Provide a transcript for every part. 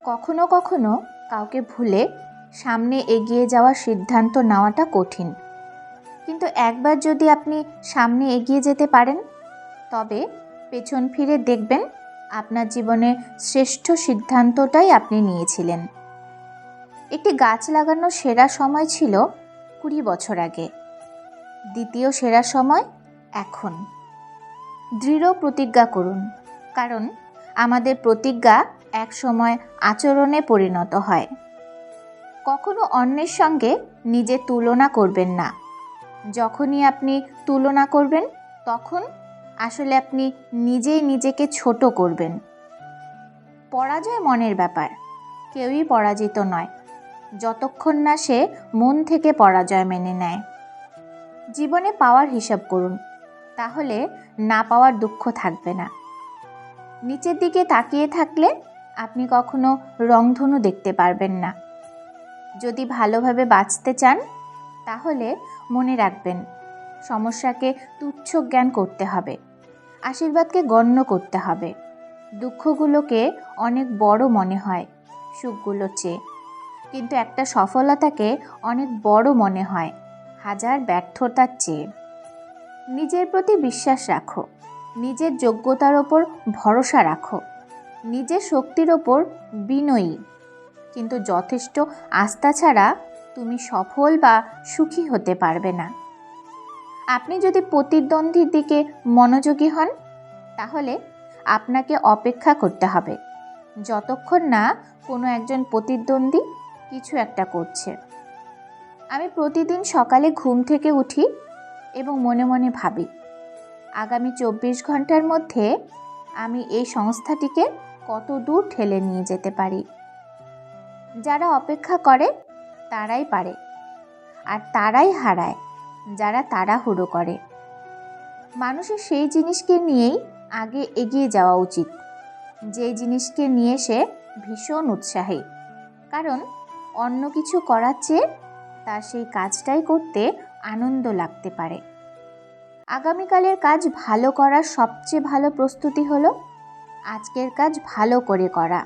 কখনো কখনো কাউকে ভুলে সামনে এগিয়ে যাওয়ার সিদ্ধান্ত নেওয়াটা কঠিন, কিন্তু একবার যদি আপনি সামনে এগিয়ে যেতে পারেন তবে পেছন ফিরে দেখবেন আপনার জীবনের শ্রেষ্ঠ সিদ্ধান্তটাই আপনি নিয়েছিলেন। একটি গাছ লাগানোর সেরা সময় ছিল 20 বছর আগে, দ্বিতীয় সেরা সময় এখন। দৃঢ় প্রতিজ্ঞা করুন, কারণ আমাদের প্রতিজ্ঞা এক সময় আচরণে পরিণত হয়। কখনো অন্যের সঙ্গে নিজের তুলনা করবেন না। যখনই আপনি তুলনা করবেন তখন আসলে আপনি নিজেই নিজেকে ছোট করবেন। পরাজয় মনের ব্যাপার, কেউই পরাজিত নয় যতক্ষণ না সে মন থেকে পরাজয় মেনে নেয়। জীবনে পাওয়ার হিসাব করুন, তাহলে না পাওয়ার দুঃখ থাকবে না। নিচের দিকে তাকিয়ে থাকলে আপনি কখনো রংধনু দেখতে পারবেন না। যদি ভালোভাবে বাঁচতে চান তাহলে মনে রাখবেন, সমস্যাকে তুচ্ছ জ্ঞান করতে হবে, আশীর্বাদকে গণ্য করতে হবে। দুঃখগুলোকে অনেক বড় মনে হয় সুখগুলোর চেয়ে, কিন্তু একটা সফলতাকে অনেক বড় মনে হয় হাজার ব্যর্থতার চেয়ে। নিজের প্রতি বিশ্বাস রাখো, নিজের যোগ্যতার ওপর ভরসা রাখো, নিজের শক্তির ওপর বিনয়ী, কিন্তু যথেষ্ট আস্থা ছাড়া তুমি সফল বা সুখী হতে পারবে না। আপনি যদি প্রতিদ্বন্দ্বীর দিকে মনোযোগী হন তাহলে আপনাকে অপেক্ষা করতে হবে যতক্ষণ না কোনো একজন প্রতিদ্বন্দ্বী কিছু একটা করছে। আমি প্রতিদিন সকালে ঘুম থেকে উঠি এবং মনে মনে ভাবি, আগামী 24 ঘন্টার মধ্যে আমি এই সংস্থাটিকে কত দূর ঠেলে নিয়ে যেতে পারি। যারা অপেক্ষা করে তারাই পারে, আর তারাই হারায় যারা তাড়াহুড়ো করে। মানুষের সেই জিনিসকে নিয়েই আগে এগিয়ে যাওয়া উচিত যেই জিনিসকে নিয়ে সে ভীষণ উৎসাহী, কারণ অন্য কিছু করার চেয়ে তার সেই কাজটাই করতে আনন্দ লাগতে পারে। আগামীকালের কাজ ভালো করার সবচেয়ে ভালো প্রস্তুতি হলো আজকের কাজ ভালো করে করা।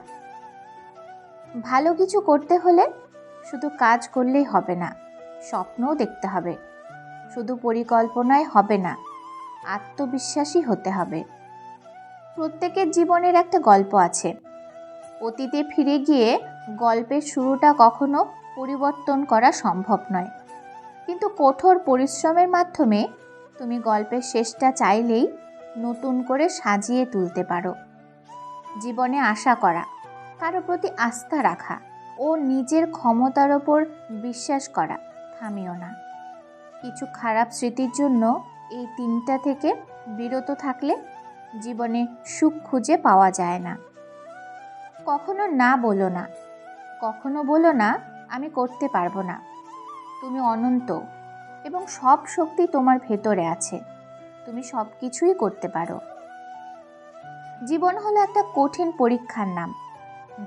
ভালো কিছু করতে হলে শুধু কাজ করলেই হবে না, স্বপ্নও দেখতে হবে। শুধু পরিকল্পনায় হবে না, আত্মবিশ্বাসী হতে হবে। প্রত্যেকের জীবনের একটা গল্প আছে। অতীতে ফিরে গিয়ে গল্পের শুরুটা কখনো পরিবর্তন করা সম্ভব নয়, কিন্তু কঠোর পরিশ্রমের মাধ্যমে তুমি গল্পের শেষটা চাইলেই নতুন করে সাজিয়ে তুলতে পারো। জীবনে আশা করা, কারো প্রতি আস্থা রাখা ও নিজের ক্ষমতার ওপর বিশ্বাস করা থামিও না। কিছু খারাপ স্মৃতির জন্য এই 3টা থেকে বিরত থাকলে জীবনে সুখ খুঁজে পাওয়া যায় না। কখনো না বলো না, কখনো বলো না আমি করতে পারবো না। তুমি অনন্ত এবং সব শক্তি তোমার ভেতরে আছে, তুমি সব কিছুই করতে পারো। জীবন হলো একটা কঠিন পরীক্ষার নাম,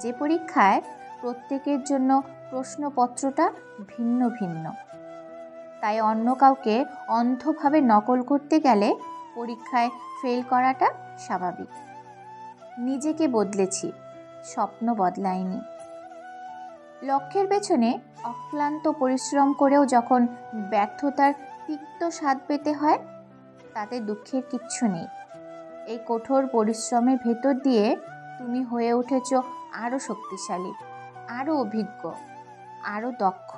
যে পরীক্ষায় প্রত্যেকের জন্য প্রশ্নপত্রটা ভিন্ন ভিন্ন। তাই অন্য কাউকে অন্ধভাবে নকল করতে গেলে পরীক্ষায় ফেল করাটা স্বাভাবিক। নিজেকে বদলেছি, স্বপ্ন বদলায়নি। লক্ষ্যের পেছনে অক্লান্ত পরিশ্রম করেও যখন ব্যর্থতার তিক্ত স্বাদ পেতে হয় তাতে দুঃখের কিচ্ছু নেই। এই কঠোর পরিশ্রমের ভেতর দিয়ে তুমি হয়ে উঠেছ আরও শক্তিশালী, আরও অভিজ্ঞ, আরও দক্ষ।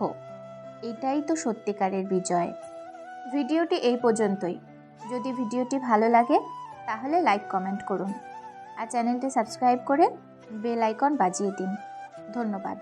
এটাই তো সত্যিকারের বিজয়। ভিডিওটি এই পর্যন্তই। যদি ভিডিওটি ভালো লাগে তাহলে লাইক কমেন্ট করুন আর চ্যানেলটি সাবস্ক্রাইব করে বেল আইকন বাজিয়ে দিন। ধন্যবাদ।